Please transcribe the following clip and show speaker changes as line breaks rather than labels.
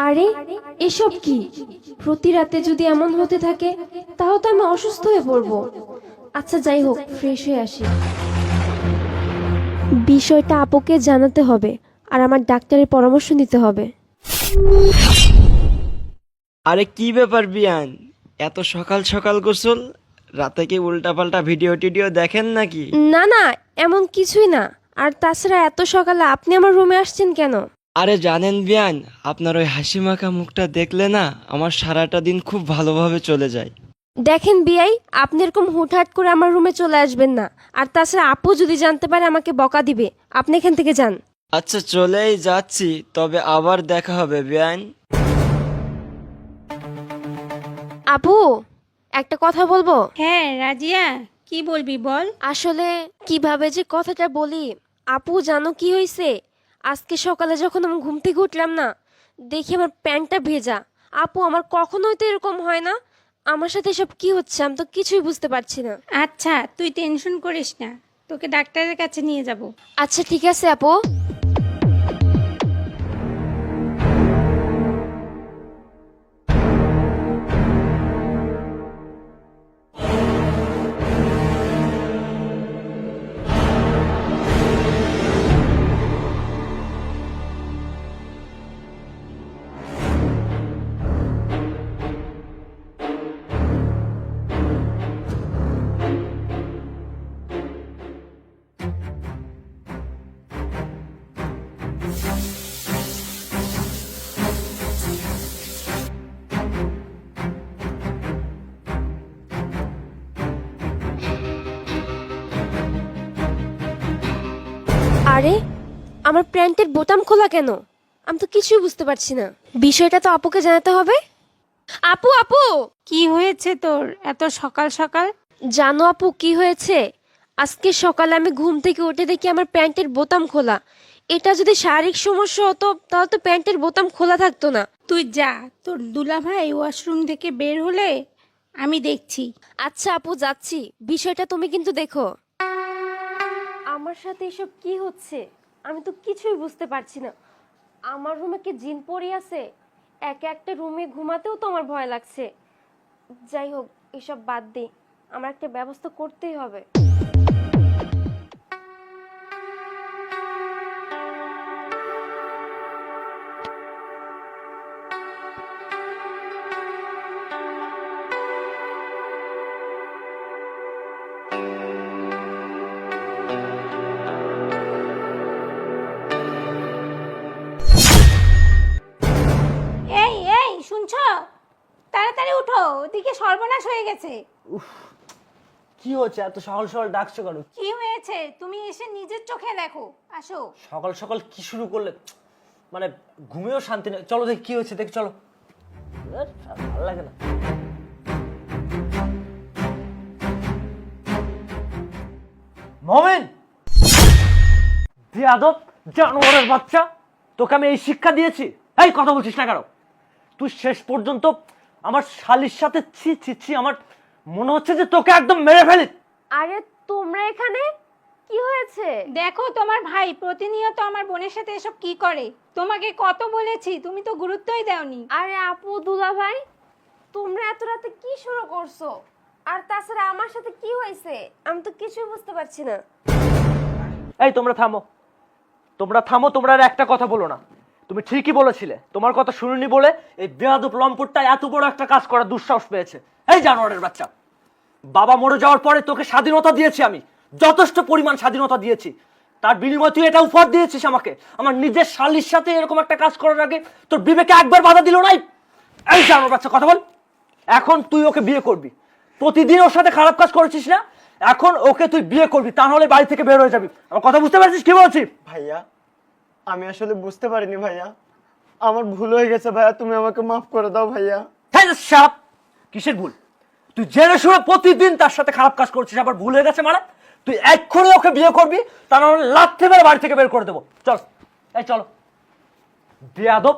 আরে এসব কি? প্রতি রাতে যদি এমন হতে থাকে তাহলে তো আমি অসুস্থ হয়ে পড়বো। আচ্ছা যাই হোক, ফ্রেশ হয়ে আসি। বিষয়টা আপুকে জানাতে হবে আর আমার ডাক্তারের পরামর্শ নিতে হবে।
আরে কি ব্যাপার বিয়ান, এত সকাল সকাল গোসল? রাতে কি উল্টাপাল্টা ভিডিও টিডিও দেখেন নাকি?
না না, এমন কিছুই না। আর তাছাড়া এত সকালে আপনি আমার রুমে আসছেন কেন?
আরে জানেন বিয়ান, আপনার ওই হাসি মাখা মুখটা দেখলে না আমার সারাটা দিন খুব ভালোভাবে চলে যায়।
দেখেন বিয়াই, আপনি এরকম হুটহাট করে আমার রুমে চলে আসবেন না। আর তাছাড়া আপু যদি জানতে পারে আমাকে বকা দিবে। আপনি এখান থেকে যান।
আচ্ছা চলেই যাচ্ছি, তবে আবার দেখা হবে বিয়ান।
আপু, একটা কথা বলবো।
হ্যাঁ রাজিয়া, কি বলবি বল।
আসলে কিভাবে যে কথাটা বলি। আপু জানো কি হয়েছে? আজকে সকালে যখন আমি ঘুম থেকে উঠলাম না, দেখি আমার প্যান্টটা ভেজা। আপু, আমার কখনোই তো এরকম হয় না। আমার সাথে সব কি হচ্ছে আমি তো কিছুই বুঝতে পারছি না।
আচ্ছা তুই টেনশন করিস না, তোকে ডাক্তারের কাছে নিয়ে যাব।
আচ্ছা ঠিক আছে আপু। আরে আমার প্যান্টের বোতাম খোলা কেন? আমি তো কিছুই বুঝতে পারছি না। বিষয়টা তো আপুকে জানাতে হবে। আপু আপু,
কি হয়েছে তোর এত সকাল সকাল?
জানো আপু কি হয়েছে? আজকে সকালে আমি ঘুম থেকে উঠে দেখি আমার প্যান্টের বোতাম খোলা। এটা যদি শারীরিক সমস্যা হতো তাহলে তো প্যান্টের বোতাম খোলা থাকতো না।
তুই যা, তোর দুলাভাই ওয়াশরুম থেকে বের হলে আমি দেখছি।
আচ্ছা আপু, যাচ্ছি। বিষয়টা তুমি কিন্তু দেখো। আমার সাথে এসব কি হচ্ছে? আমি তো কিছুই বুঝতে পারছি না। আমার রুমে কি জিন পড়ে আছে? একা একটা রুমে ঘুমাতেও তো আমার ভয় লাগছে। যাই হোক, এসব বাদ দিই। আমার একটা ব্যবস্থা করতেই হবে।
এই এই শুনছো? তাড়াতাড়ি উঠো, ওদিকে সর্বনাশ হয়ে গেছে।
কি হচ্ছে? এত সকাল সকাল ডাকছো কেন?
কি হয়েছে তুমি এসে নিজের চোখে দেখো, আসো।
সকাল সকাল কি শুরু করলে? মানে ঘুমিয়েও শান্তি নেই। চলো দেখি কি হয়েছে, দেখি চলো। ভালো লাগে না। মোমেন, বেয়াদব জানোয়ারের বাচ্চা, তোকে আমি এই শিক্ষা দিয়েছি? এই কথা বলছিস না কেন? তুই শেষ পর্যন্ত আমার শালির সাথে ছি ছি ছি, আমার মনে হচ্ছে যে তোকে একদম মেরে ফেলি।
আরে তোমরা এখানে? কি হয়েছে?
দেখো তোমার ভাই প্রতিনিয়ত আমার বোনের সাথে এসব কি করে। তোমাকে কত বলেছি, তুমি তো গুরুত্বই দাওনি।
আরে আপু, দুলা ভাই, তোমরা এত রাতে কি শুরু করছো? আর তাছাড়া আমার সাথে কি হয়েছে আমি তো কিছুই বুঝতে পারছি না।
এই তোমরা থামো, তোমরা থামো, তোমরা আর একটা কথা বলো না। তুমি ঠিকই বলেছিলে, তোমার কথা শুনিনি বলে এই বেয়াদব লম্পটটা এত বড় একটা কাজ করার দুঃসাহস পেয়েছে। এই জানোয়ারের বাচ্চা, বাবা মরে যাওয়ার পরে তোকে স্বাধীনতা দিয়েছি আমি, যথেষ্ট পরিমাণ স্বাধীনতা দিয়েছি। তার বিনিময়ে তুই এটা উপহার দিয়েছিস আমাকে। আমার নিজের শালির সাথে এরকম একটা কাজ করার আগে তোর বিবেকে একবার বাধা দিল নাই? এই জানোয়ার বাচ্চা, কথা বল। এখন তুই ওকে বিয়ে করবি, প্রতিদিন ওর সাথে খারাপ কাজ করেছিস না, এখন ওকে তুই বিয়ে করবি, তা নাহলে বাড়ি থেকে বের হয়ে যাবি। আমার কথা বুঝতে পারছিস কি বলছি?
ভাইয়া, আমি আসলে বুঝতে পারিনি ভাইয়া, আমার ভুল হয়ে গেছে ভাইয়া, তুমি আমাকে মাফ করে দাও ভাইয়া।
হ্যাঁ সাপ, কিসের ভুল? তুই জেনে শুনে প্রতিদিন তার সাথে খারাপ কাজ করছিস, আবার ভুল হয়ে গেছে মানে? তুই এক্ষুনি ওকে বিয়ে করবি, তা নাহলে লাথি মেরে বাড়ি থেকে বের করে দেবো। চল, এই চলো বেয়াদব।